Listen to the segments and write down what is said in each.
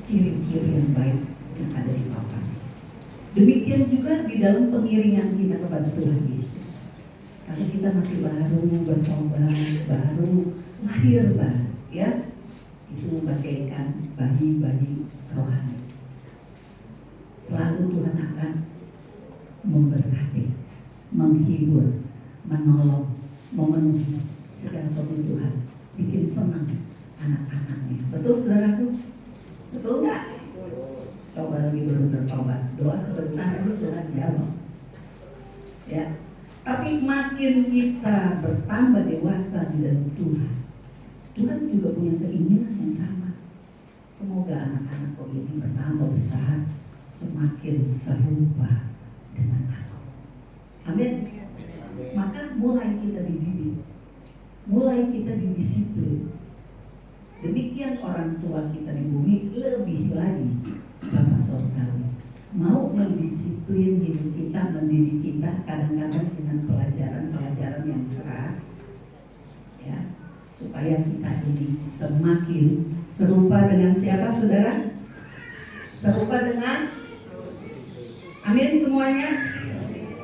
ciri-ciri yang baik yang ada di Bapa. Demikian juga di dalam pengiringan kita kepada Tuhan Yesus. Kalau kita masih baru bertobat, baru lahir baru, ya, itu bagaikan bayi-bayi rohani. Selalu Tuhan akan memberkati, menghibur, menolong, memenuhi segala kebutuhan, bikin senang anak-anaknya. Betul saudaraku? Betul nggak? Coba lagi belum bertobat, doa sebentar itu Tuhan jawab. Ya, tapi makin kita bertambah dewasa di dalam Tuhan, Tuhan juga punya keinginan yang sama. Semoga anak-anakku ini bertambah besar, semakin serupa dengan aku. Amin. Maka mulai kita dididik, mulai kita didisiplin. Demikian orang tua kita di bumi, lebih lagi Bapa Sorgawi mau mendisiplin hidup kita, mendidik kita, kadang-kadang dengan pelajaran-pelajaran yang keras, ya, supaya kita ini semakin serupa dengan siapa, saudara? Serupa dengan, amin semuanya.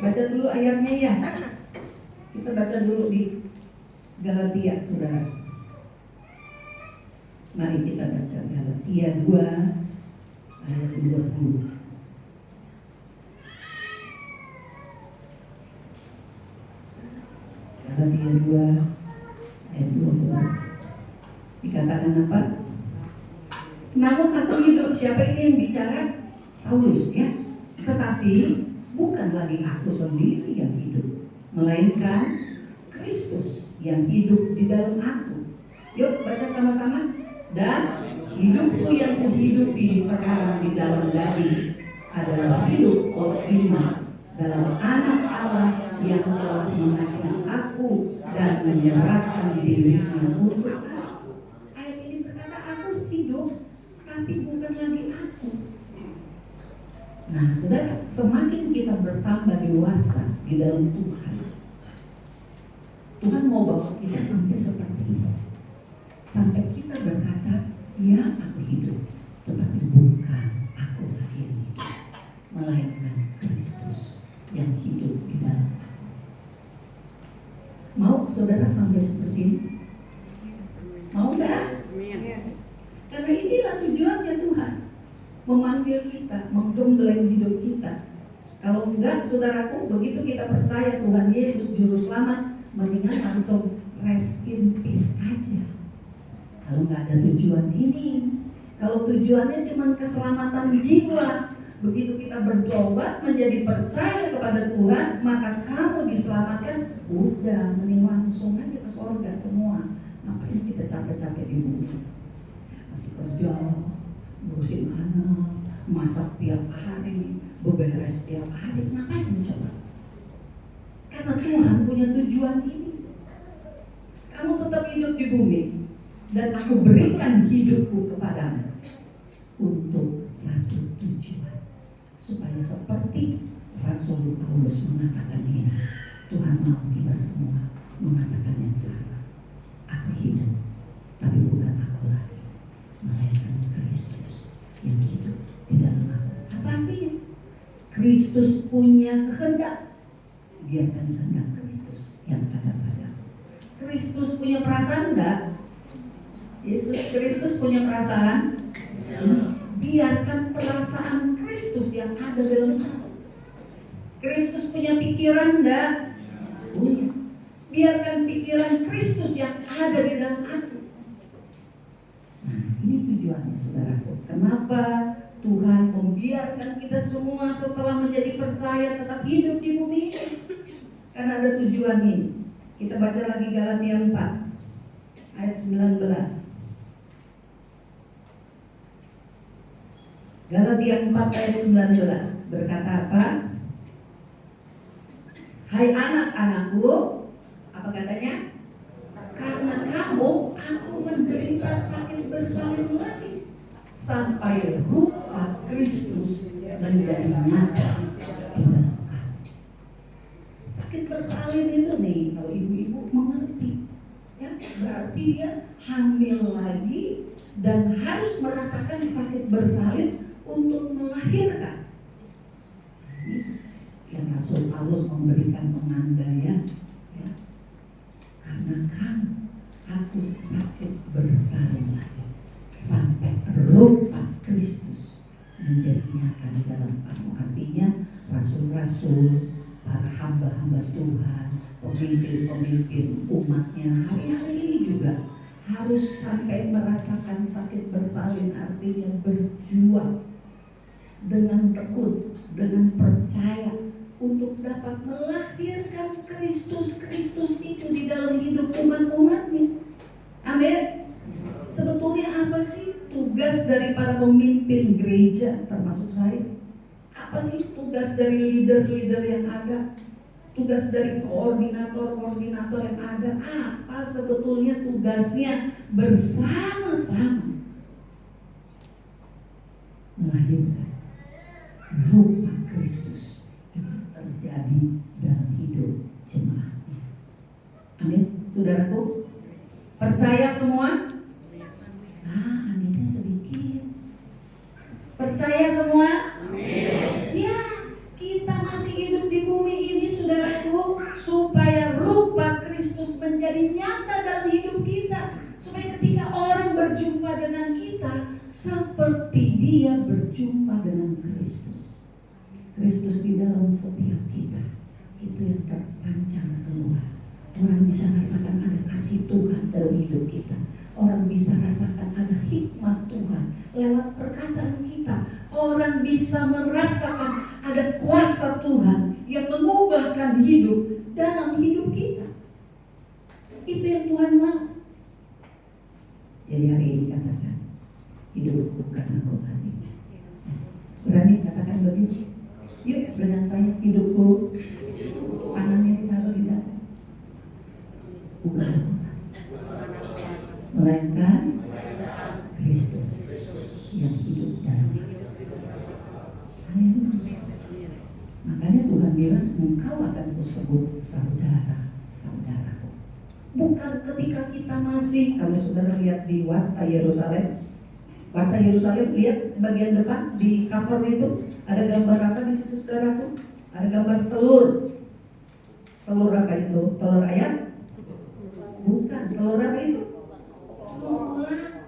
Baca dulu ayatnya ya. Kita baca dulu di Galatia, saudara. Mari kita baca Galatia 2 ayat 20. Galatia 2 ayat 20. Dikatakan apa? Namun aku hidup, siapa ini yang bicara? Paulus, ya. Tetapi bukan lagi aku sendiri yang hidup, melainkan Kristus yang hidup di dalam aku. Yuk baca sama-sama. Dan hidupku yang kuhidupi sekarang di dalam daging adalah hidup oleh iman dalam Anak Allah yang telah mengasihi aku dan menyerahkan dirinya untuk aku. Ayat ini berkata aku hidup, tapi bukan lagi aku. Nah, saudara, semakin kita bertambah dewasa di dalam Tuhan, Tuhan mau bawa kita sampai seperti itu. Sampai kita berkata, ya aku hidup, tetapi bukan aku lagi yang hidup, melainkan Kristus yang hidup di dalam. Mau saudara sampai seperti ini? Mau nggak? Karena inilah tujuannya Tuhan, memanggil kita, menggembleng hidup kita. Kalau enggak, saudaraku, begitu kita percaya Tuhan Yesus Juru Selamat, mendingan langsung rest in peace aja. Kalau nggak ada tujuan ini, kalau tujuannya cuma keselamatan jiwa, begitu kita bertobat menjadi percaya kepada Tuhan, maka kamu diselamatkan, udah mending langsung aja ke surga semua. Ngapain kita capek-capek di bumi? Masih kerja, ngurusin anak, masak tiap hari, beberes tiap hari, ngapain coba? Karena Tuhan punya tujuan ini. Kamu tetap hidup di bumi, dan aku berikan hidupku kepadamu untuk satu tujuan, supaya seperti Rasul Paulus mengatakan ini, Tuhan mau kita semua mengatakan yang sama. Aku hidup, tapi bukan aku lagi, melainkan Kristus yang hidup di dalam aku. Apa artinya? Kristus punya kehendak, biarkan kehendak Kristus yang ada padamu. Kristus punya perasaan enggak? Yesus Kristus punya perasaan? Biarkan perasaan Kristus yang ada dalam kamu. Kristus punya pikiran enggak? Punya. Biarkan pikiran Kristus yang ada di dalam aku. Nah, ini tujuannya saudaraku. Kenapa Tuhan membiarkan kita semua setelah menjadi percaya tetap hidup di bumi ini? Karena ada tujuan ini. Kita baca lagi Galatia 4 ayat 19. Galatia 4 ayat 19 berkata apa? Hai anak-anakku, apa katanya? Karena kamu, aku menderita sakit bersalin lagi, sampai rupa Kristus menjadi nyata di dalam kamu. Sakit bersalin itu nih, kalau ibu-ibu mengerti, ya berarti dia hamil lagi, dan harus merasakan sakit bersalin untuk melahirkan. Yang Rasul Paulus memberikan penandaian, ya, karena kamu aku sakit bersalin lagi sampai rupa Kristus menjadi nyata di dalam kamu. Artinya rasul-rasul, para hamba-hamba Tuhan, pemimpin-pemimpin umatnya hari-hari ini juga harus sampai merasakan sakit bersalin. Artinya berjuang dengan tekun, dengan percaya untuk dapat melahirkan Kristus itu di dalam hidup umat-umatnya. Amin. Sebetulnya apa sih tugas dari para pemimpin gereja, termasuk saya? Apa sih tugas dari leader-leader yang ada? Tugas dari koordinator-koordinator yang ada? Apa sebetulnya tugasnya? Bersama-sama melahirkan rupa Kristus terjadi dalam hidup jemaatnya. Amin, saudaraku. Percaya semua? Aminnya sedikit. Percaya semua? Amin. Ya, kita masih hidup di bumi ini, saudaraku, supaya rupa Kristus menjadi nyata dalam hidup kita. Supaya ketika orang berjumpa dengan kita, seperti dia berjumpa dengan Kristus. Kristus di dalam setiap kita, itu yang terpancar keluar. Orang bisa rasakan ada kasih Tuhan dalam hidup kita. Orang bisa rasakan ada hikmat Tuhan lewat perkataan kita. Orang bisa merasakan ada kuasa Tuhan yang mengubahkan hidup dalam hidup kita. Itu yang Tuhan mau. Jadi hari ini katakan, hidupku bukan aku lagi. Berani katakan begitu? Yuk dengan saya, hidupku, tangannya ditaruh di dada. Bukan aku, melainkan Kristus yang hidup dalam hidup. Makanya Tuhan bilang, engkau akan kusebut saudara-saudaraku. Bukan ketika kita masih, kalau saudara lihat di Warta Yerusalem, lihat bagian depan di cover itu. Ada gambar apa di situ, saudaraku? Ada gambar telur. Telur apa itu? Telur ayam? Bukan. Telur apa itu? Telur ulat.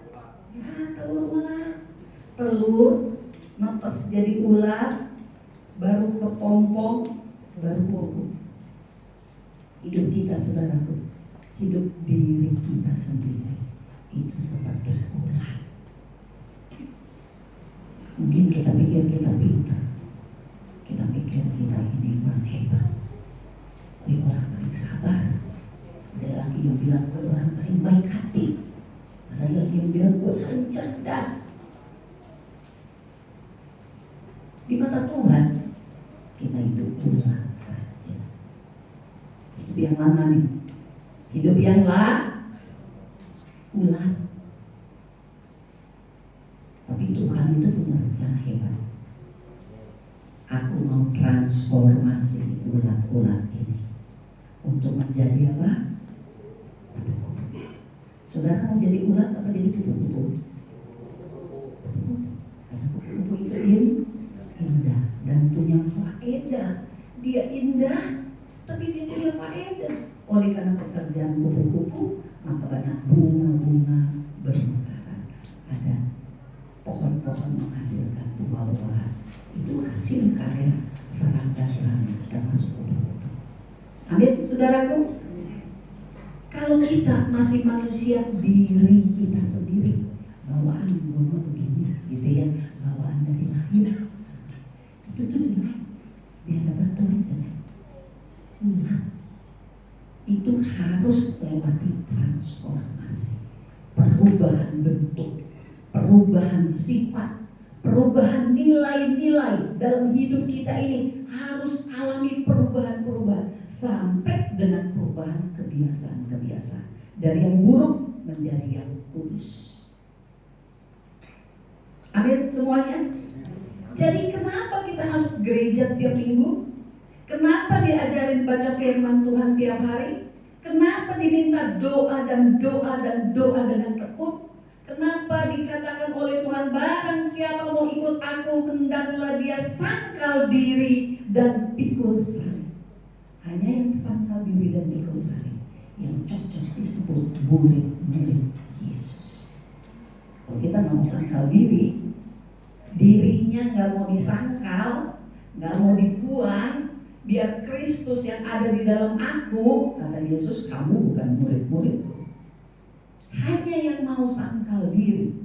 Ya, telur ulat. Telur netes jadi ulat, baru kepompong, baru kuku. Hidup kita, saudaraku, hidup diri kita sendiri itu seperti ulat. Mungkin kita pikir kita pintar, kita pikir kita ini orang hebat, gue orang paling sabar. Ada lagi yang bilang gue orang paling baik hati, ada lagi yang bilang gue paling cerdas. Di mata Tuhan kita itu ulat saja. Hidup yang lama nih, hidup yang ulat. Tapi Tuhan itu punya rencana hebat. Aku mau transformasi ulat-ulat ini untuk menjadi apa? Kupu-kupu. Saudara mau jadi ulat apa jadi kupu-kupu? Karena kupu-kupu itu indah dan punya faedah. Dia indah, tapi dia punya faedah. Oleh karena pekerjaan kupu-kupu, maka banyak bunga-bunga bermekaran. Ada pohon-pohon menghasilkan buah-buahan. Itu hasil karya serangga-serangga termasuk kupu-kupu. Amin, saudaraku. Kalau kita masih manusia, diri kita sendiri, bawaan gue begini, gitu ya, bawaan dari lahir, itu tuh jelek. Di hadapan Tuhan jelek. Itu harus lewati transformasi, perubahan bentuk, perubahan sifat, perubahan nilai-nilai dalam hidup kita ini harus alami perubahan-perubahan sampai dengan perubahan kebiasaan-kebiasaan dari yang buruk menjadi yang kudus. Amin semuanya. Jadi kenapa kita masuk gereja setiap minggu? Kenapa diajarin baca firman Tuhan tiap hari? Kenapa diminta doa dan doa dan doa dengan tekun? Kenapa apa dikatakan oleh Tuhan, barang siapa mau ikut aku, hendaklah dia sangkal diri dan pikul salib. Hanya yang sangkal diri dan pikul salib yang cocok disebut murid-murid Yesus. Kalau kita mau sangkal diri, dirinya gak mau disangkal, gak mau dibuang, biar Kristus yang ada di dalam aku, kata Yesus, kamu bukan murid-muridku. Hanya yang mau sangkal diri,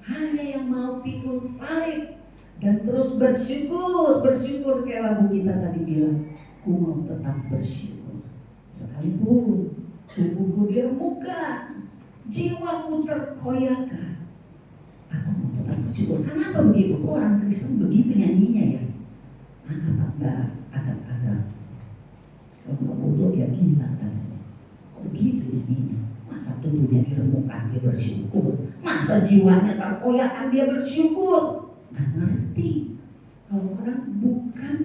hanya yang mau pikul salib dan terus bersyukur kayak lagu kita tadi bilang, ku mau tetap bersyukur sekalipun tubuhku diremukkan, jiwaku terkoyakkan, aku mau tetap bersyukur. Kenapa begitu? Kok orang Kristen begitu nyanyinya ya? Agak-agak kalau nggak bodoh ya gila katanya. Kok begitu nyanyinya? Masa tubuhnya diremukkan dia bersyukur, masa jiwanya terkoyakkan dia bersyukur? Nggak ngerti. Kalau orang bukan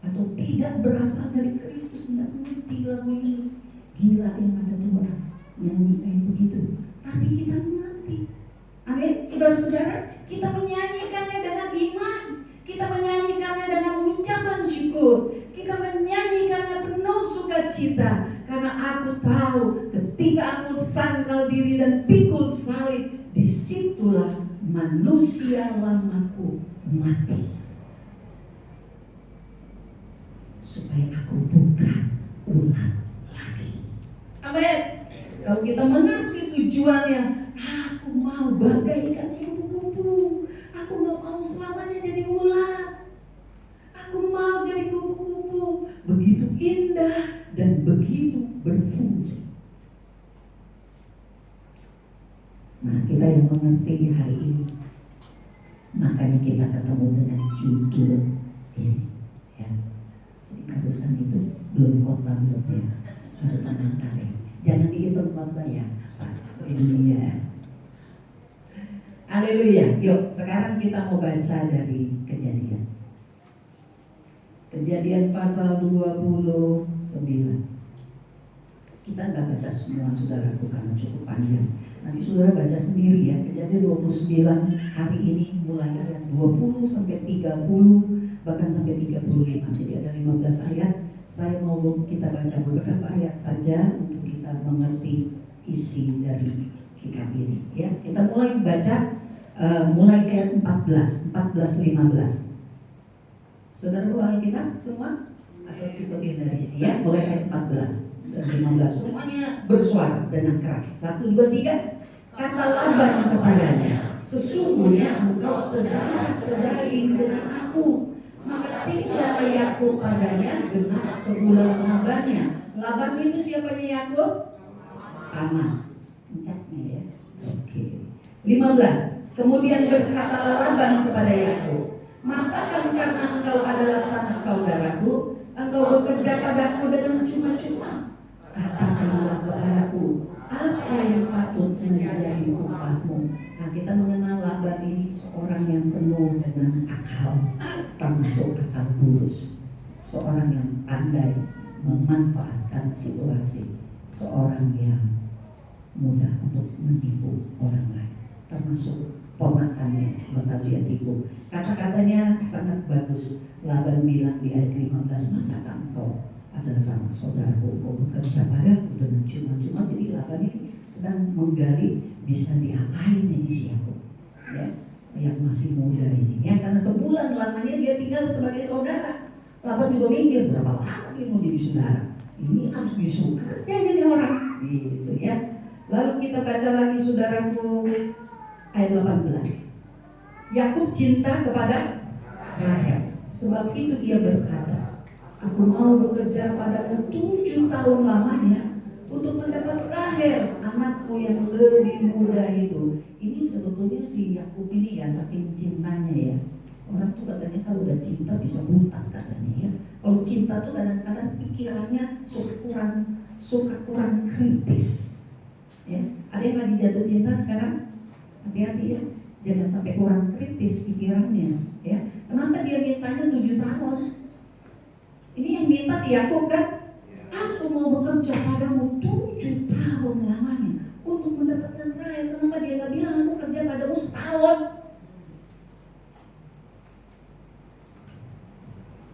atau tidak berasal dari Kristus, nggak ngerti lagu ini. Gila yang ada tuh orang nyanyi kayak begitu. Tapi kita mengerti. Amin. Saudara-saudara, kita menyanyikannya dengan iman, kita menyanyikannya dengan ucapan syukur, kita menyanyikannya penuh sukacita. Karena aku tahu ketika aku sangkal diri dan pikul salib, disitulah manusia lamaku mati, supaya aku bukan ulang lagi. Amin. Kalau kita mengerti tujuannya, aku mau bagaikan kupu-kupu. Aku gak mau selamanya jadi ulat. Aku mau jadi kupu-kupu. Begitu indah dan begitu berfungsi. Nah, kita yang mengerti hari ini, makanya kita ketemu dengan judul ini ya. Jadi barusan itu belum khotbah belum ya, baru tenang tarik. Jangan dihitung khotbah ya Pak, ini ya. Haleluya. Yuk sekarang kita mau baca dari Kejadian. Kejadian pasal 29. Kita nggak baca semua saudaraku karena cukup panjang. Nanti saudara baca sendiri ya. Kejadian 29 hari ini mulai ayat 20 sampai 30 bahkan sampai 35. Jadi ada 15 ayat. Saya mau kita baca beberapa ayat saja untuk kita mengerti isi dari kitab ini. Ya, kita mulai baca mulai ayat 14, 15. Saudara bawa kita semua atau ikutin dari sini ya, mulai ayat 14 dan 15 semuanya bersuara dengan keras. 1, 2, 3. Kata Laban kepadanya, sesungguhnya engkau saudara-saudari dengan aku, maka tinggal Yakub padanya genap sebulan lamanya. Laban itu siapanya Yakub? Paman. Encaknya ya. Oke. 15. Kemudian berkatalah Laban kepada Yakub, masakan karena engkau adalah sanak saudaraku, engkau bekerja padaku dengan cuma-cuma? Katakanlah kepadaku, apa yang patut menjadi upahmu? Nah, kita mengenal Laban ini seorang yang penuh dengan akal, termasuk akal bulus, seorang yang pandai memanfaatkan situasi, seorang yang mudah untuk menipu orang lain, termasuk ponakannya bakal dia tipu. Kata-katanya sangat bagus. Laban bilang di ayat 15, masakah engkau adalah sama saudaraku, kau bekerja padaku dengan cuma-cuma? Jadi Laban ini sedang menggali bisa diapain ini si Yakub ya, yang masih muda ini ya, karena sebulan lamanya dia tinggal sebagai saudara. Laban juga mikir berapa lama dia mau jadi saudara, ini harus disuka ya jadi orang gitu ya. Lalu kita baca lagi saudaraku ayat 18. Yakub cinta kepada Rahel, sebab itu dia berkata, aku mau bekerja padamu 7 tahun lamanya untuk mendapat Rahel, anakku yang lebih muda itu. Ini sebetulnya si Yakub ini ya saking cintanya ya. Orang tuh katanya kalau udah cinta bisa buta katanya ya. Kalau cinta tuh kadang-kadang pikirannya suka kurang kritis. Ya, ada yang lagi jatuh cinta sekarang, hati-hati ya, jangan sampai kurang kritis pikirannya. Ya, kenapa dia mintanya 7 tahun? Ini yang minta si Yakub kan? Aku mau bekerja padamu 7 tahun lamanya untuk mendapatkan Rahel. Kenapa dia nggak bilang aku kerja padamu setahun?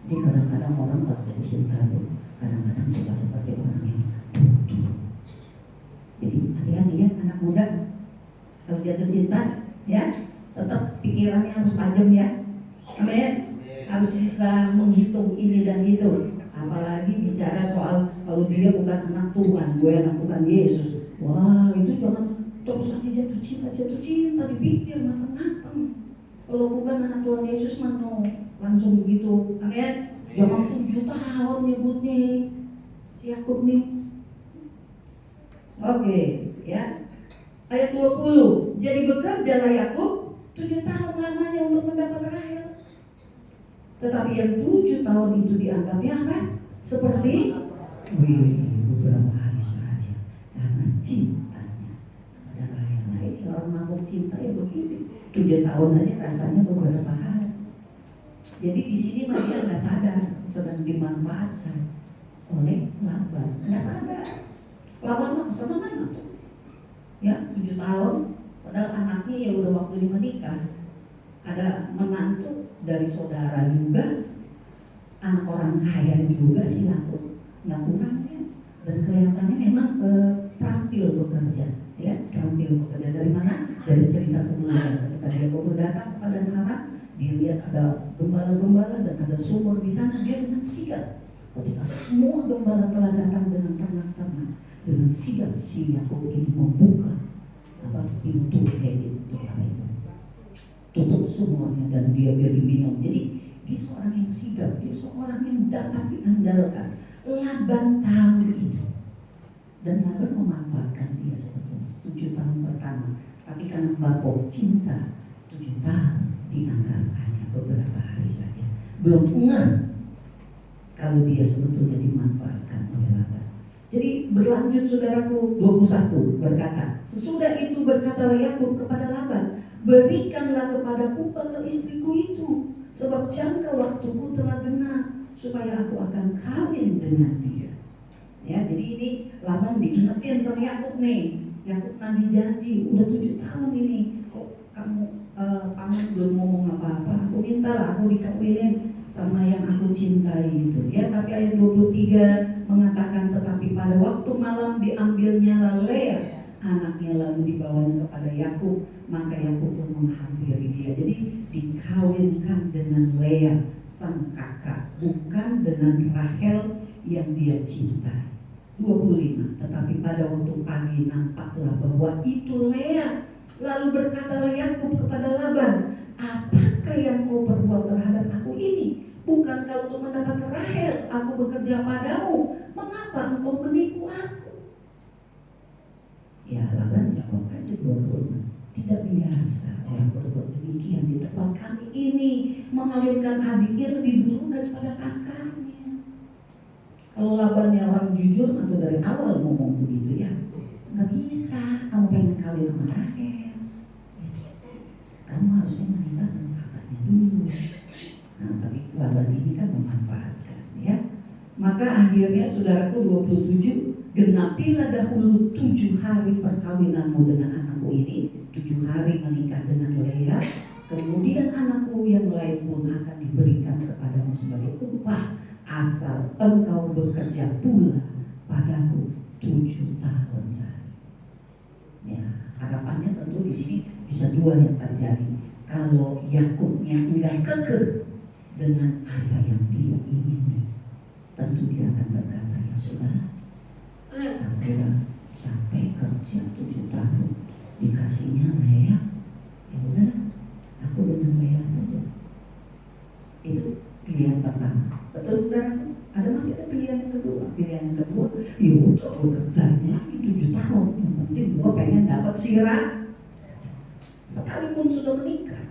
Jadi kadang-kadang orang kalau ada cinta tuh kadang-kadang suka seperti orang yang butuh. Jadi hati-hati ya anak muda, kalau jatuh cinta ya tetap pikirannya harus tajam ya. Amin. Harus bisa menghitung ini dan itu. Apalagi bicara soal kalau dia bukan anak Tuhan, gue anak Tuhan Yesus. Wah, itu jangan terus aja jatuh cinta dipikir matang-matang. Kalau bukan anak Tuhan Yesus mana langsung begitu. Amin. Jangan 7 tahun nyebutnya si Yakub nih. Oke, ya. Ayat 20. Jadi bekerjalah Yakub 7 tahun lamanya untuk mendapat Rahel. Tetapi yang 7 tahun itu dianggapnya apa? Seperti beberapa hari saja karena cintanya kepada Rahel. Nah, ini orang mabuk cinta ya begini. 7 tahun aja rasanya beberapa hari. Jadi di sini Maria nggak sadar sedang dimanfaatkan oleh Laban. Nggak sadar. Laban mah kesenangan tuh. Ya 7 tahun. Padahal anaknya ya udah waktunya menikah. Ada menantu dari saudara juga, anak orang kaya juga si Yakub, nggak kurangnya. Dan kelihatannya memang terampil bekerja, ya terampil bekerja. Dari mana? Dari cerita sebelumnya ketika dia baru datang kepada Haran, dia lihat ada gembala-gembala dan ada sumur di sana, dia dengan sigap. Ketika semua gembala telah datang dengan ternak-ternak, dengan sigap si Yakub ini membuka pintu itu, tutup sumurnya dan dia beri minum. Jadi dia seorang yang sigap, dia seorang yang dapat diandalkan. Laban tahu itu dan Laban memanfaatkan dia sebetulnya 7 tahun pertama. Tapi karena babok cinta 7 tahun dianggap hanya beberapa hari saja. Belum ngeh kalau dia sebetulnya dimanfaatkan oleh Laban. Jadi berlanjut saudaraku, 21 berkata, sesudah itu berkatalah Yakub kepada Laban, berikanlah kepadaku bakal istriku itu, sebab jangka waktuku telah genap, supaya aku akan kawin dengan dia. Ya, jadi ini Laban diingetin sama Yakub nih. Yakub nanti janji, udah 7 tahun ini, kok kamu paman belum ngomong apa-apa. Aku mintalah aku dikawinin sama yang aku cintai itu. Ya, tapi ayat 23 mengatakan, tetapi pada waktu malam diambilnya Lea anaknya lalu dibawanya kepada Yakub, maka Yakub pun menghampiri dia. Jadi dikawinkan dengan Lea sang kakak, bukan dengan Rahel yang dia cintai. 25. Tetapi pada waktu pagi nampaklah bahwa itu Lea. Lalu berkatalah Yakub kepada Laban, apakah yang kau perbuat terhadap aku ini? Bukankah untuk mendapat Rahel aku bekerja padamu? Mengapa engkau menipu aku? Ya, Laban jawab aja dua-duanya. Tidak biasa orang berbuat demikian di tempat kami ini, mengawinkan adiknya lebih dulu daripada kakaknya. Kalau Labannya orang jujur atau dari awal ngomong begitu ya, nggak bisa. Kamu pengen kawin sama Rahel, kamu harusnya menikah sama kakaknya dulu. Nah, tapi Laban ini kan memanfaatkan ya. Maka akhirnya saudaraku 27, genapilah dahulu 7 hari perkawinanmu dengan anakku ini. 7 hari menikah dengan Lea, kemudian anakku yang lain pun akan diberikan kepadamu sebagai upah, asal engkau bekerja pula padaku 7 tahun lagi. Ya, harapannya tentu di sini bisa 2 yang terjadi. Kalau Yakubnya enggak kekeh dengan apa yang dia ingini, tentu dia akan berkata, ya sudah, aku udah capek kerja 7 tahun, dikasihnya Lea, ya udah, aku dengan Lea saja. Itu pilihan pertama. Betul saudara? Masih ada pilihan yang kedua. Pilihan yang kedua, ya udah gue kerjain lagi 7 tahun, yang penting gue pengen dapat sirah, sekalipun sudah menikah.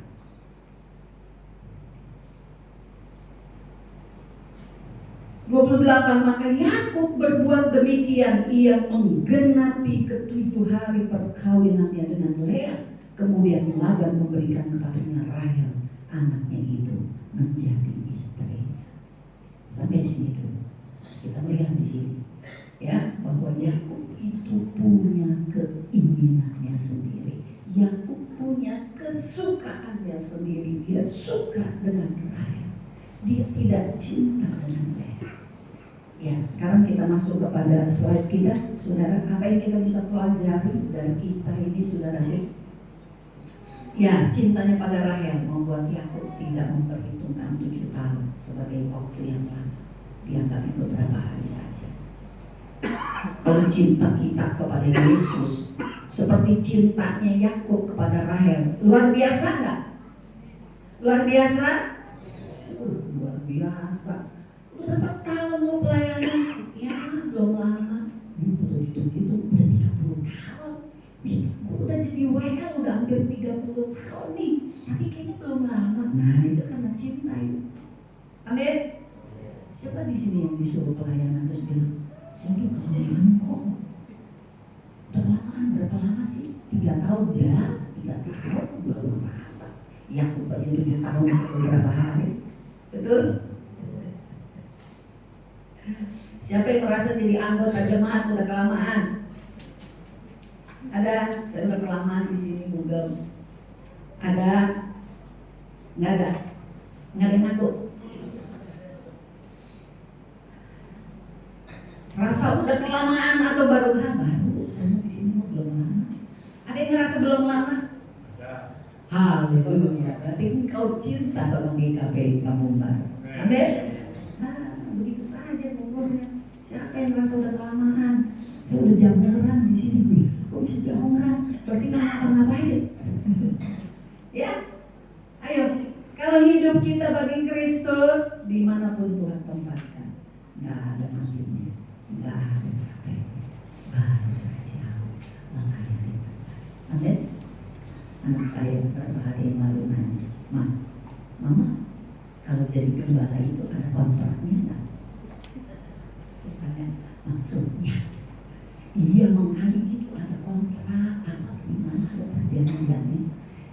Maka Yakub berbuat demikian, ia menggenapi ke-7 hari perkawinannya dengan Lea. Kemudian Laban memberikan kepadanya Rahel, anaknya itu, menjadi istrinya. Sampai sini dulu. Kita melihat di sini ya bahwa Yakub itu punya keinginan sendiri. Yakub punya kesukaannya sendiri. Dia suka dengan Rahel. Dia tidak cinta dengan Lea. Ya, sekarang kita masuk kepada slide kita, saudara. Apa yang kita bisa pelajari dari kisah ini, saudara? Ya, cintanya pada Rahel membuat Yakub tidak memperhitungkan 7 tahun sebagai waktu yang lama. Dianggapnya beberapa hari saja. Kalau cinta kita kepada Yesus seperti cintanya Yakub kepada Rahel, luar biasa nggak? Luar biasa? Luar biasa. Berapa tahun lo pelayanan? Ya, belum lama. Begitu udah 30 tahun. Gue udah jadi WL udah hampir 30 tahun nih, tapi kayaknya belum lama. Nah, itu karena cinta itu. Amin. Siapa di sini yang disuruh pelayanan terus bilang, saya udah kelamaan kok. Udah kelamaan, berapa lama sih? 3 tahun ya? 3 tahun belum apa-apa. Yakub aja 7 tahun beberapa hari. Betul? Siapa yang merasa jadi anggota jemaat udah kelamaan? Ada? Saya udah kelamaan di sini Google. Ada? Nggak ada? Nggak ada yang ngaku? Rasa udah kelamaan atau baru? Baru. Saya di sini belum lama. Ada yang ngerasa belum lama? Haleluya. Berarti engkau cinta sama GKP kamu baru. Amin. Begitu saja umurnya. Siapa yang ngerasa udah kelamaan? Saya udah jamuran di sini. Kok bisa jamuran? Berarti nggak ngapa-ngapain. Ya, ayo. Kalau hidup kita bagi Kristus, dimanapun Tuhan tempatkan, nggak ada matinya, nggak ada capek, baru saja melayani Tuhan. Amin. Anak saya beberapa hari yang lalu nanya, Mama, kalau jadi gembala itu ada kontraknya nggak? Supaya maksudnya, iya mengkali gitu ada kontrak apa gimana ada perjanjiannya?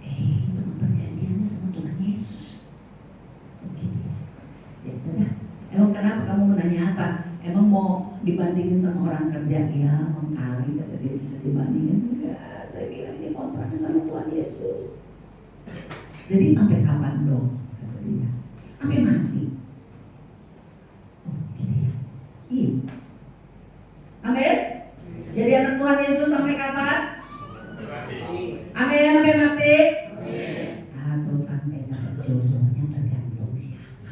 Itu perjanjiannya sama Tuhan Yesus. Begitu ya. Ya udah. Emang kenapa kamu mau nanya apa? Emang mau dibandingin sama orang kerja? Ya mengkali kata dia bisa dibandingin. Enggak, saya bilang ini kontraknya sama Tuhan Yesus. Jadi sampai kapan dong? Kata dia. Sampai mati. Oh gitu ya. Iya. Amin. Jadi anak Tuhan Yesus sampai kapan? Amin. Sampai mati. Atau sampai dapat jodohnya tergantung siapa.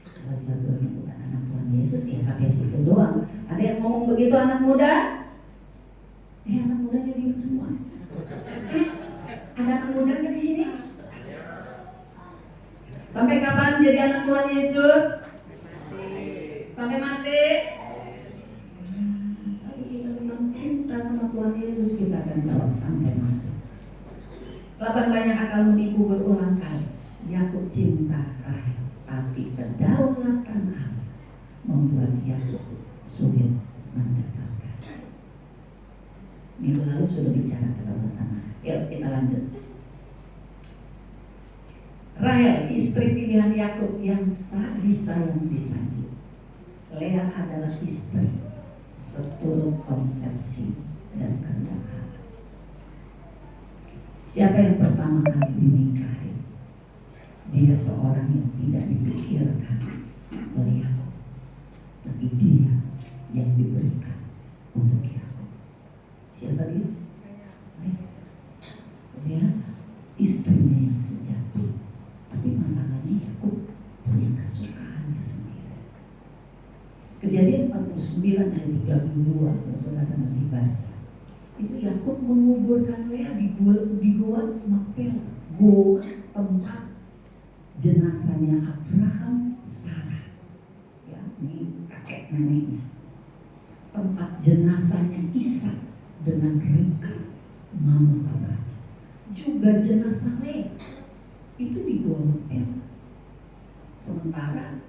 Kalau jodohnya bukan anak Tuhan Yesus ya sampai situ doang. Ada yang ngomong begitu anak muda? Anak mudanya diam semua. Ada anak muda nggak di sini? Sampai kapan jadi anak Tuhan Yesus? Sampai mati. Tapi kita memang cinta sama Tuhan Yesus, kita akan jawab sampai mati. Laban banyak akal menipu berulang kali. Yakub cinta Rahel, tapi kedaulatan Allah membuat Yakub sulit mendapatkan. Minggu lalu sudah bicara kedaulatan Allah. Yuk kita lanjut. Rahel, istri pilihan Yakub yang disayang disanjung. Lea adalah istri seturut konsepsi dan kehendak Allah. Siapa yang pertama kali dinikahi? Dia seorang yang tidak dipikirkan oleh Yakub, tapi dia yang diberikan untuk Yakub. Siapa dia? Lea, istrinya yang sejati. Tapi masalahnya Yakub punya kesukaannya sendiri. Kejadian 49 ayat 32 kalau saudara nanti baca. Itu Yakub menguburkan Lea di gua Makpela, gua tempat jenazahnya Abraham, Sarah, ya ini kakek neneknya, tempat jenazahnya Ishak dengan Ribka, mama babanya, juga jenazah Lea itu di gua Makpela. Sementara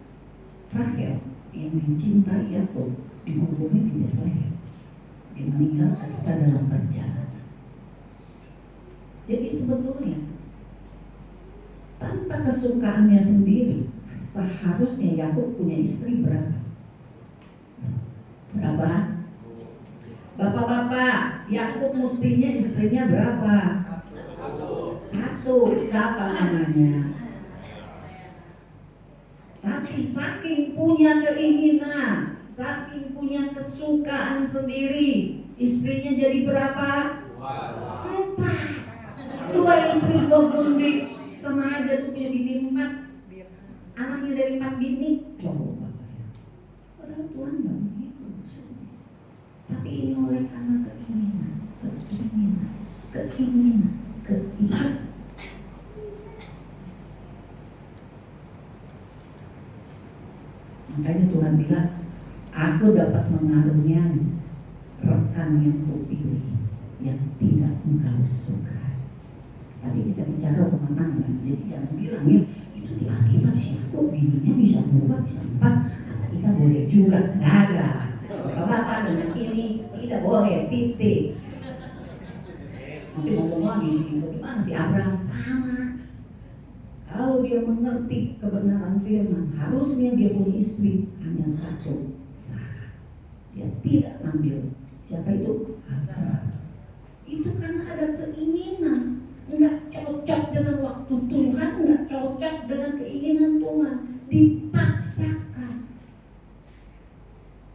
Rahel yang dicintai Yakub dikuburnya di Betlehem. Dia meninggal ketika dalam perjalanan. Jadi sebetulnya tanpa kesukaannya sendiri, seharusnya Yakub punya istri berapa? Berapa? Bapak-bapak, Yakub mestinya istrinya berapa? Satu. Siapa namanya? Tapi saking punya keinginan, saking punya kesukaan sendiri, istrinya jadi berapa? 4. 2 istri 2 gundik. Sama aja tuh punya bini 4. Anaknya dari 4 bini. Coba Bapak ya. Padahal Tuhan gak begitu maksudnya. Tapi ini oleh karena keinginan. Makanya Tuhan bilang, aku dapat mengaruniai rekan yang kupilih yang tidak engkau suka. Tadi kita bicara rumah tangga, jadi jangan bilang ya itu di Alkitab sih kok bininya bisa 2, bisa 4, kita boleh juga. Nggak ada. Bapak dengan ini tidak boleh, titik. Nanti ngomong lagi sih, bagaimana sih Abraham? Sama. Kalau dia mengerti kebenaran firman, harusnya dia punya istri hanya 1, Sarah. Dia tidak ambil. Siapa itu? Hagar. Itu karena ada keinginan. Enggak cocok dengan waktu Tuhan, enggak cocok dengan keinginan Tuhan. Dipaksakan.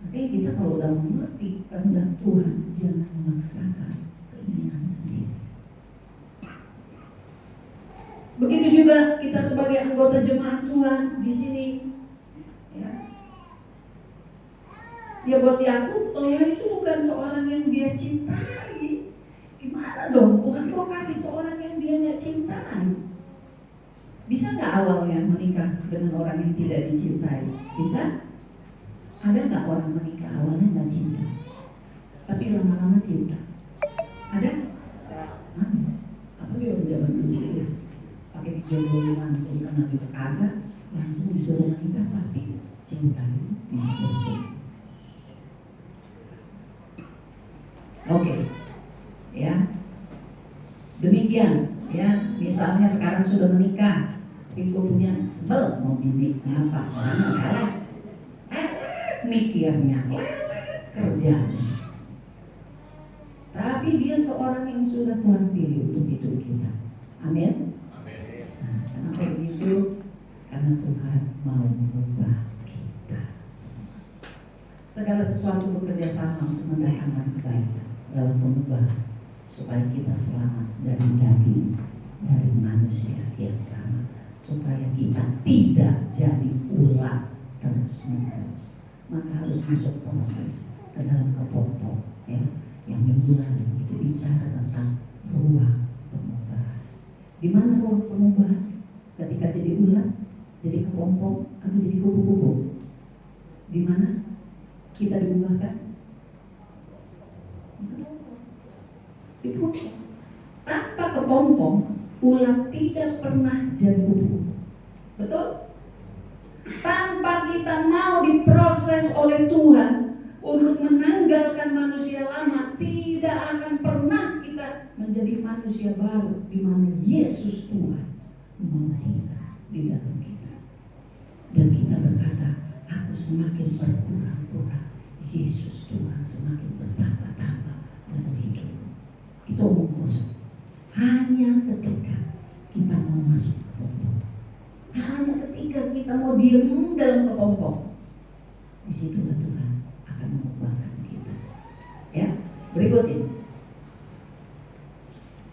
Makanya kita kalau udah mengerti kehendak Tuhan, jangan memaksakan keinginan sendiri. Begitu juga kita sebagai anggota jemaat Tuhan di sini. Ya buat Yakub, Lea itu bukan seorang yang dia cintai. Gimana dong? Tuhan kok kasih seorang yang dia nggak cintai? Bisa nggak awalnya menikah dengan orang yang tidak dicintai? Bisa? Ada nggak orang menikah awalnya nggak cinta, tapi lama-lama cinta? Ada? Apa dia zaman dulu ya? Pakai dijodohin langsung karena juga kagak, langsung disuruh menikah pasti cinta itu bisa bersih. Oke, ya demikian ya. Misalnya sekarang sudah menikah, tapi gue punya sebel mau bini kenapa? Mana kalah? Mikirnya, kerjanya. Tapi dia seorang yang sudah Tuhan pilih untuk hidup kita. Amin. Kenapa begitu? Karena Tuhan mau mengubah kita semua. Segala sesuatu bekerja sama untuk mendatangkan kebaikan dalam perubahan, supaya kita selamat dari daging, dari manusia yang sama, supaya kita tidak jadi ulat terus-menerus. Maka harus masuk proses ke dalam kepompong ya. Yang minggu lalu itu bicara tentang ruang pengubahan. Di mana ruang pengubahan? Ketika jadi ulat, jadi kepompong, atau jadi kupu-kupu? Di mana kita diubahkan? Di pompong. Tanpa kepompong, ulat tidak pernah jadi kupu-kupu. Betul? Tanpa kita mau diproses oleh Tuhan untuk menanggalkan manusia lama, tidak akan pernah kita menjadi manusia baru di mana Yesus Tuhan mau tinggal di dalam kita. Dan kita berkata, aku semakin berkurang-kurang, Yesus Tuhan semakin bertambah-tambah dalam hidupku. Itu omong kosong. Hanya ketika kita mau masuk ke kepompong, hanya ketika kita mau diem dalam kepompong, disitulah Tuhan akan mengubahkan kita. Ya, berikutnya.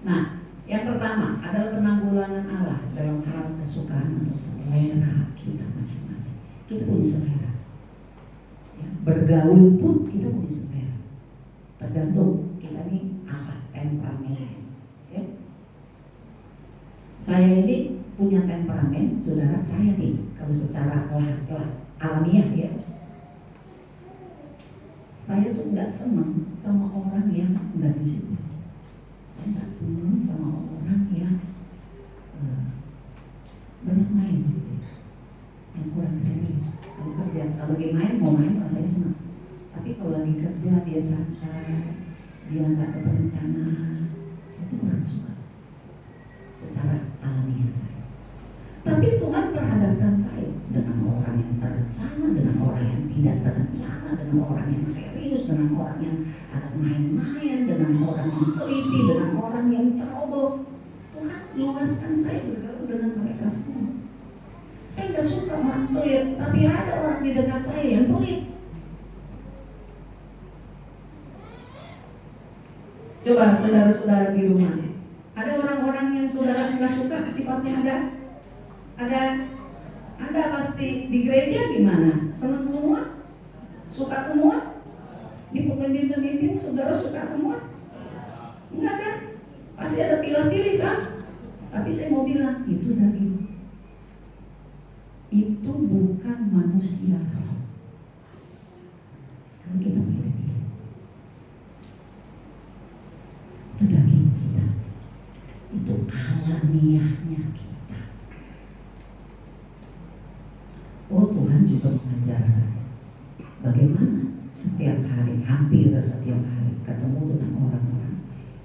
Nah, yang pertama adalah penanggulangan Allah dalam hal kesukaan atau selera kita masing-masing. Kita punya selera. Ya, bergaul pun kita punya selera. Tergantung kita ini apa temperamennya. Ya. Saya ini punya temperamen, saudara. Saya nih kalau secara alamiah ya, saya tuh nggak senang sama orang yang nggak disiplin. Saya nggak senang sama orang yang banyak main gitu ya, yang kurang serius. Kalau kerja, kalau dia main mau main, saya senang. Tapi kalau lagi kerja dia santai, dia nggak ada perencanaan, saya tuh kurang suka. Secara alamiah saya. Tapi Tuhan perhadapkan saya dengan orang yang terencana, dengan orang yang tidak terencana, dengan orang yang serius, dengan orang yang agak main-main, dengan orang yang teliti, dengan orang yang ceroboh. Tuhan luaskan saya bergaul dengan mereka semua. Saya gak suka orang pelit, tapi ada orang di dekat saya yang pelit. Coba saudara-saudara di rumah, ada orang-orang yang saudara nggak suka sifatnya ada pasti di gereja gimana? Senang semua? Suka semua? Di pemimpin-pemimpin saudara suka semua? Enggak kan? Pasti ada pilih-pilih kan? Tapi saya mau bilang itu daging. Itu bukan manusia roh. Kalau kita pilih-pilih, itu daging kita, itu alamiahnya kita. Oh, Tuhan juga mengajar saya bagaimana setiap hari, hampir setiap hari ketemu dengan orang-orang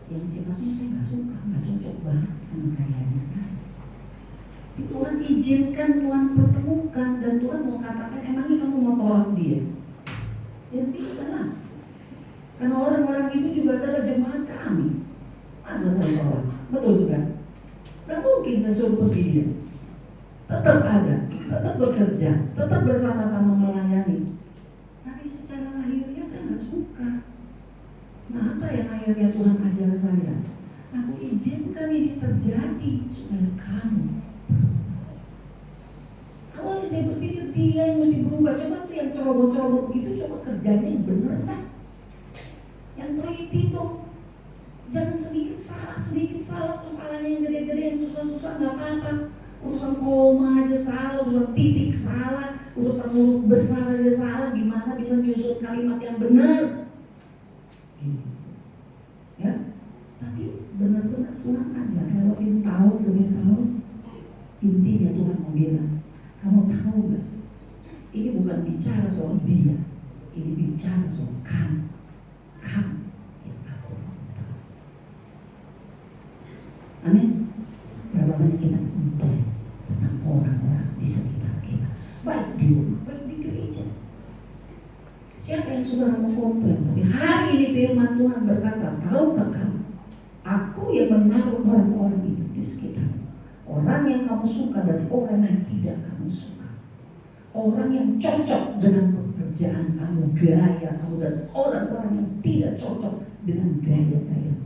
yang sifatnya saya nggak suka, nggak cocok banget sama gayanya saja. Tuhan izinkan, Tuhan pertemukan, dan Tuhan mau katakan, emangnya kamu mau tolak dia? Ya bisa lah. Karena orang-orang itu juga adalah jemaat kami. Masa saya tolak? Betul juga? Gak mungkin saya suruh pergi dia. Tetap ada, tetap bekerja, tetap bersama-sama melayani. Tapi secara lahirnya saya gak suka. Nah, apa yang akhirnya Tuhan ajar saya? Aku izinkan ini terjadi supaya kamu berubah. Awalnya saya berpikir dia yang mesti berubah. Coba tuh yang ceroboh-ceroboh begitu, coba kerjanya yang bener lah. Yang teliti dong. Jangan sedikit salah, kesalahannya yang gede-gede, yang susah-susah gak apa-apa. Urusan koma aja salah, urusan titik salah, urusan huruf besar aja salah. Gimana bisa menyusun kalimat yang benar? Gitu. Ya, tapi benar-benar Tuhan ajar lewatin tahun demi tahun. Intinya Tuhan mau bilang, kamu tahu gak? Ini bukan bicara soal dia, ini bicara soal kamu. Kamu yang aku mau tahu. Amin. Berapa banyak kita komplain tentang orang-orang di sekitar kita, baik di rumah, baik di gereja. Siapa yang saudara mau komplain? Tapi hari ini firman Tuhan berkata, tahukah kamu, aku yang menaruh orang-orang itu di sekitarmu. Orang yang kamu suka dan orang yang tidak kamu suka. Orang yang cocok dengan pekerjaan kamu, gaya kamu, dan orang-orang yang tidak cocok dengan gaya-gaya.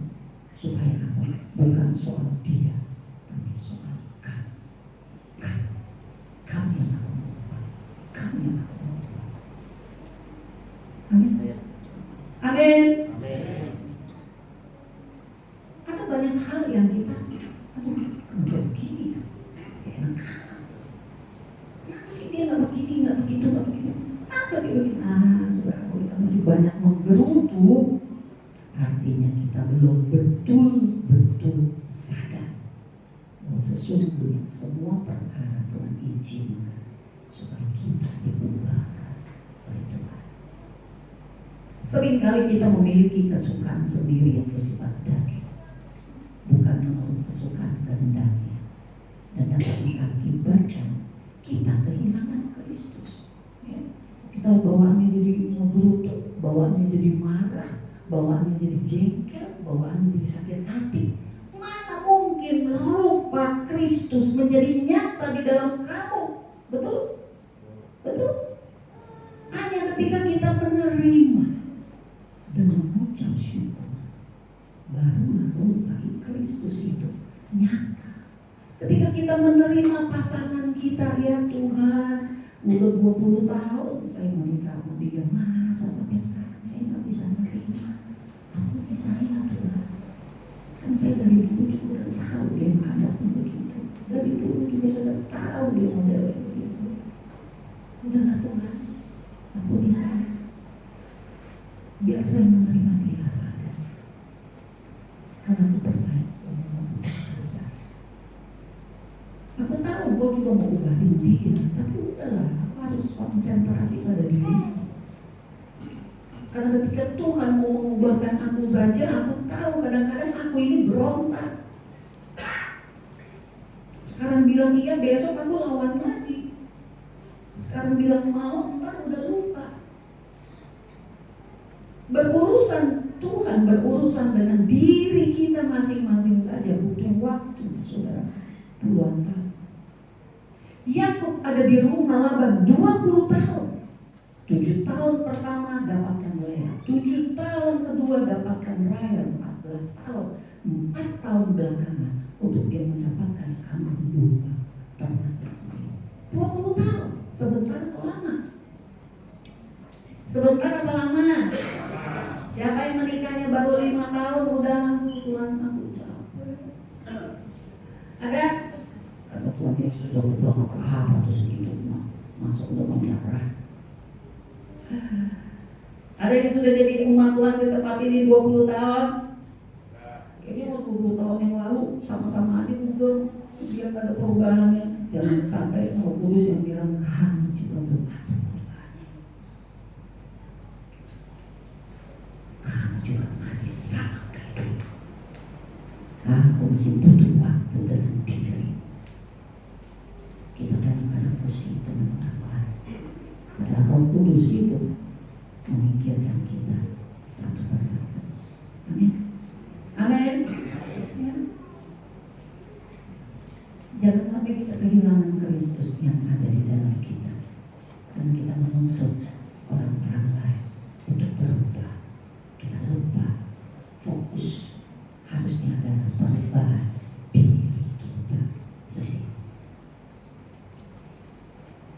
Supaya apa? Bukan soal dia, tapi soal kamu. Kamu yang aku mau buat. Kamu yang aku mau buat. Amin. Amin. Ada banyak hal yang kita, kenapa begini? Enak. Kenapa sih dia nggak begini, nggak begitu, nggak begitu? Kenapa dia begini? Saudara, kalau kita masih banyak menggerutu, artinya kita belum betul-betul sadar bahwa sesungguhnya semua perkara Tuhan izinkan supaya kita diubahkan oleh Tuhan. Seringkali kita memiliki kesukaan sendiri yang bersifat daging, bukan menurut kesukaan kehendaknya, dan dapat mengakibatkan kita kehilangan Kristus. Ya. Kita bawaannya jadi ngeberutuk, bawaannya jadi marah, bawaannya jadi jengkel, bawaannya jadi sakit hati. Mana mungkin rupa Kristus menjadi nyata di dalam kamu? Betul? Betul? Hanya ketika kita menerima dan mengucap syukur, barulah rupa Kristus itu nyata. Ketika kita menerima pasangan kita, ya Tuhan, udah 20 tahun saya menikah sama dia, masa sampai sekarang saya nggak bisa menerima. Ampuni saya Tuhan. Kan saya dari dulu juga udah tahu dia menghadapi begitu. Dari dulu juga sudah tahu dia modelnya begitu. Udahlah Tuhan, ampuni saya. Biar saya menerima dia ada. Karena aku percaya saya. Aku tahu gue juga mau ubahin dia, tapi udahlah, aku harus konsentrasi pada diri. Karena ketika Tuhan mau mengubahkan aku saja, aku tahu kadang-kadang aku ini berontak. Sekarang bilang iya, besok aku lawan lagi. Sekarang bilang mau, entar udah lupa. Berurusan Tuhan, berurusan dengan diri kita masing-masing saja butuh waktu, saudara, puluhan tahun. Yakub ada di rumah Laban 20 tahun. 7 tahun pertama dapatkan Lea, 7 tahun kedua dapatkan Rahel, 14 tahun, 4 tahun belakangan untuk dia mendapatkan kambing domba ternak bersama. 20 tahun, sebentar atau lama? Sebentar apa lama? Siapa yang menikahnya baru 5 tahun udah Tuhan aku capek. Ada? Kata Tuhan Yesus sudah berdoa apa tuh segitu masuk udah menyerah. Ada yang sudah jadi umat Tuhan di tempat ini 20 tahun. Kayaknya mau 20 tahun yang lalu sama-sama aja juga dia gak ada perubahannya. Jangan sampai Roh Kudus yang bilang kamu juga belum ada perubahannya. Kamu juga masih sama kayak dulu. Aku masih butuh waktu dengan diri. Kita kadang-kadang pusing dengan orang lain. Padahal Roh Kudus itu memikirkan kita satu persatu. Amin. Amin. Ya. Jangan sampai kita kehilangan Kristus yang ada di dalam kita, dan kita menuntut orang-orang lain untuk berubah. Kita lupa fokus harusnya adalah perubahan diri kita sendiri.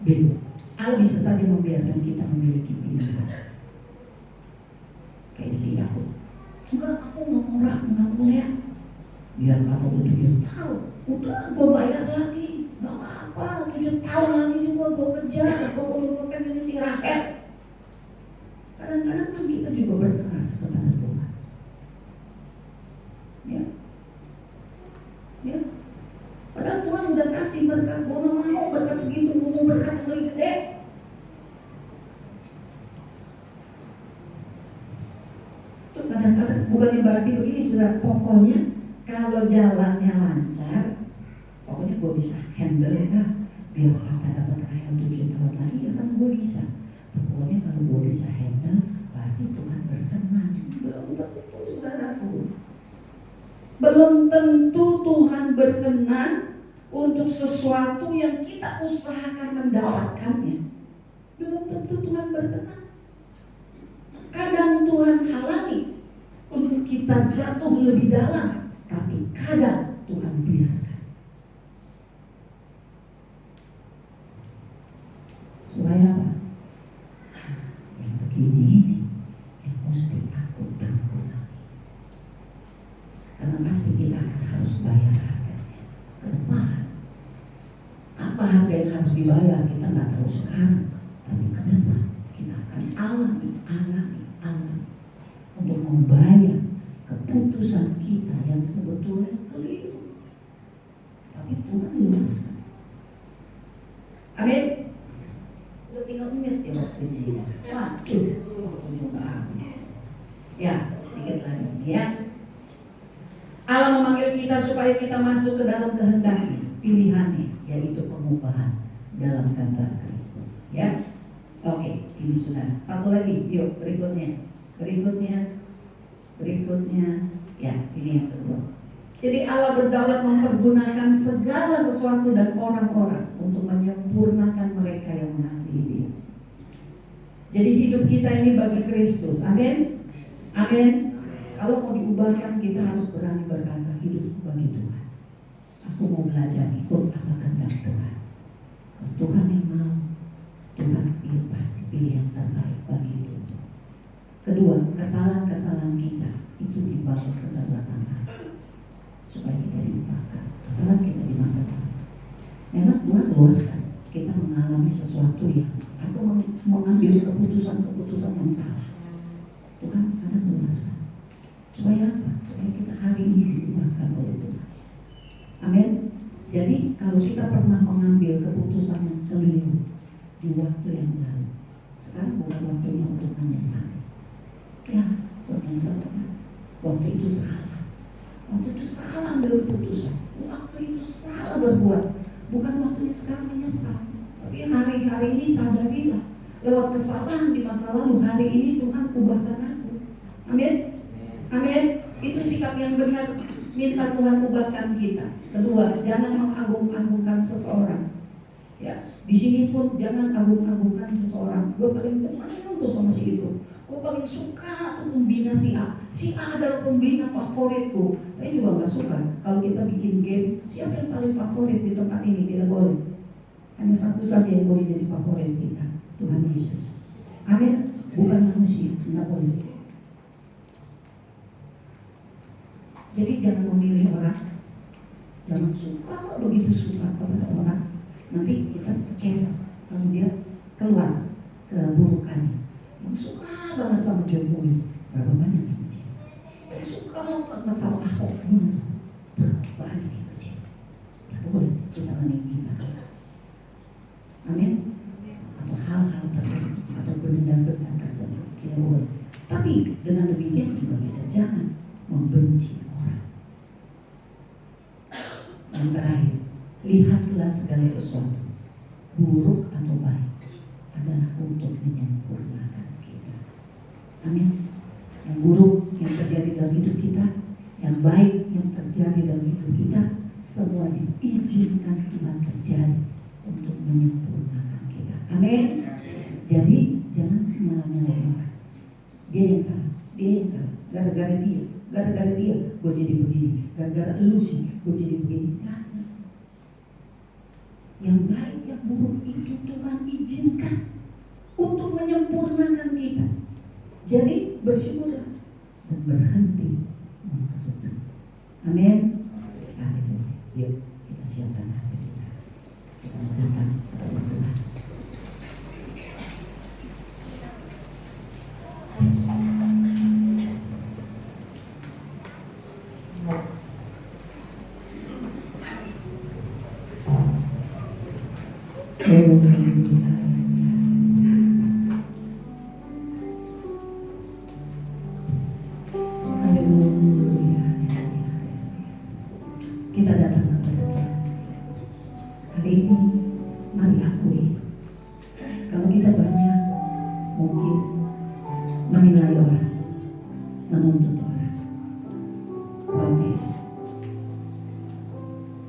Bingung. Allah bisa saja membiarkan kita memiliki pilihan. Kayak si Yakub. Enggak, aku nggak mau lihat. Biar kata 7 tahun, udah gue bayar lagi, nggak apa-apa. 7 tahun lagi juga gue kejar. Gue pengen si Rahel. Kadang-kadang kan kita juga berkeras kepada Tuhan. Ya, ya. Padahal Tuhan udah kasih berkat, gue nggak mau berkat segitu, gue mau berkat yang lebih gede. Itu kadang-kadang bukannya berarti begini, saudara. Pokoknya kalau jalannya lancar, pokoknya gue bisa handle kan. Biar kata dapat Rahel 7 tahun lagi, ya kan gue bisa. Pokoknya kalau gue bisa handle, berarti Tuhan berkenan. Belum tentu, saudaraku. Belum tentu Tuhan berkenan untuk sesuatu yang kita usahakan mendapatkannya. Belum tentu Tuhan berkenan. Kadang Tuhan halangi untuk kita jatuh lebih dalam, tapi kadang Tuhan biarkan. Supaya apa? Yang begini ini yang mesti aku tanggung. Karena pasti kita akan harus bayar harganya ke depan. Apa harga yang harus dibayar kita nggak tahu sekarang, tapi ke depan kita akan alami untuk membayar keputusan kita yang sebetulnya keliru. Tapi Tuhan luaskan. Amin. Udah tinggal menit ya waktu ini. Waduh, waktunya udah habis. Ya, dikit lagi ya. Allah memanggil kita supaya kita masuk ke dalam kehendaknya, pilihannya, yaitu pengubahan dalam gambar Kristus. Ya, oke, ini sudah. Satu lagi, yuk berikutnya. Ya, ini yang kedua. Jadi Allah berdaulat mempergunakan segala sesuatu dan orang-orang untuk menyempurnakan mereka yang mengasihi Dia. Jadi hidup kita ini bagi Kristus. Amin. Amin. Kalau mau diubahkan, kita harus berani berkata hidup bagi Tuhan. Aku mau belajar ikut apa kehendak Tuhan. Kalau Tuhan yang mau, Tuhan pasti pilih yang terbaik bagi hidup. Kedua, kesalahan-kesalahan kita itu dibawa ke dalam supaya kita diubahkan. Kesalahan kita di masa lalu memang Tuhan luaskan. Kita mengalami sesuatu yang atau mengambil keputusan yang salah. Tuhan kadang luaskan. Supaya apa? Supaya kita hari ini diubahkan oleh Tuhan. Amin. Jadi kalau kita pernah mengambil keputusan yang keliru di waktu yang lalu, sekarang bukan waktunya untuk menyesal. Ya, menyesal. Waktu itu salah. Waktu itu salah ambil keputusan. Waktu itu salah berbuat. Bukan waktunya sekarang menyesal. Tapi hari-hari ini sadarilah, lewat kesalahan di masa lalu, hari ini Tuhan ubahkan aku. Amin. Amin. Itu sikap yang benar. Minta Tuhan ubahkan kita. Kedua, jangan mengagung-agungkan seseorang. Ya, di sini pun jangan agung-agungkan seseorang. Gue paling demen tuh sama si itu. Gue paling suka tuh pembina si A. Si A adalah pembina favoritku. Saya juga nggak suka kalau kita bikin game. Siapa yang paling favorit di tempat ini? Tidak boleh. Hanya satu saja yang boleh jadi favorit kita, Tuhan Yesus. Amin. Bukan manusia, tidak boleh. Jadi jangan memilih orang. Jangan suka, begitu suka kepada orang. Nanti kita kecewa kalau dia keluar keburukannya. Yang suka banget sama Jokowi, berapa banyak yang kecil. Yang suka banget sama Ahok, berapa banyak yang kecil. Tidak boleh kita meninggikan. Amin. Atau hal-hal tertentu atau benda-benda tertentu tidak boleh. Tapi dengan demikian juga kita jangan membenci orang. Yang terakhir, lihatlah segala sesuatu, buruk atau baik, adalah untuk menyempurnakan kita. Amin. Yang buruk yang terjadi dalam hidup kita, yang baik yang terjadi dalam hidup kita, semua diizinkan Tuhan terjadi untuk menyempurnakan kita. Amin. Jadi jangan menyalahkan orang. Dia yang salah, dia yang salah. Gara-gara dia, gue jadi begini. Gara-gara lu sih, gue jadi begini. Yang baik, yang buruk itu Tuhan izinkan untuk menyempurnakan kita. Jadi bersyukurlah dan berhenti menggerutu. Amin. Yuk kita siapkan hati kita. Kita datang kepada Tuhan. Kita datang kepada Tuhan. Hari ini mari akui kalau kita banyak mungkin menilai orang, menuntut orang, protes.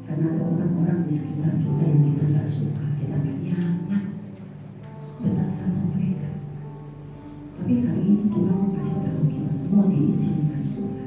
Karena ada orang-orang di sekitar kita yang kita gak suka, kita gak nyaman dekat sama mereka. Tapi hari ini Tuhan kasih tahu kita semua diizinkan Tuhan.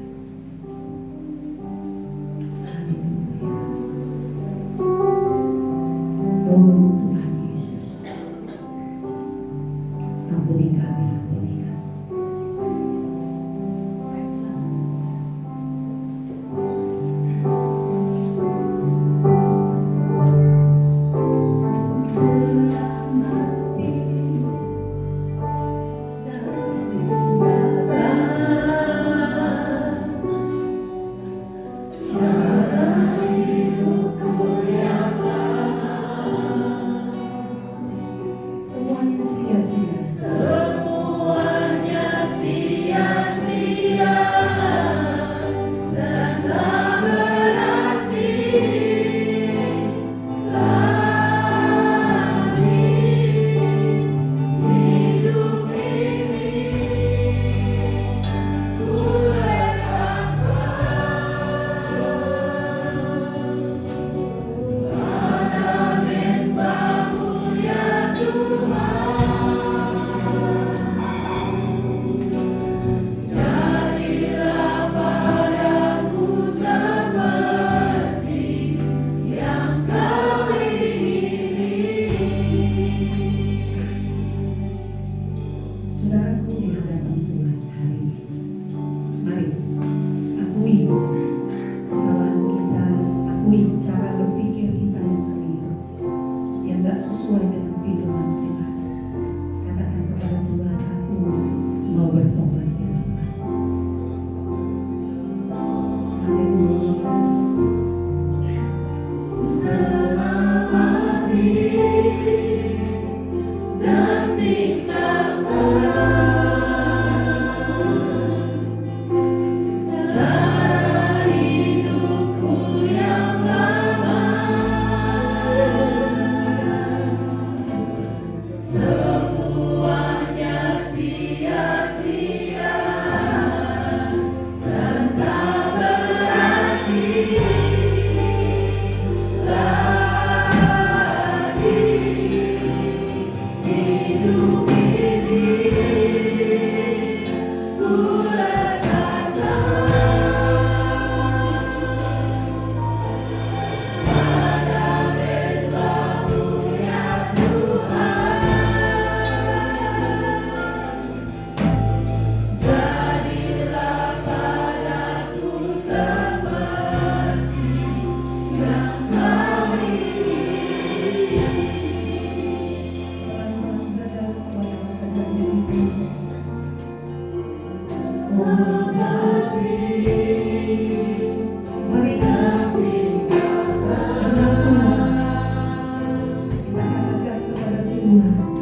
Tuhan.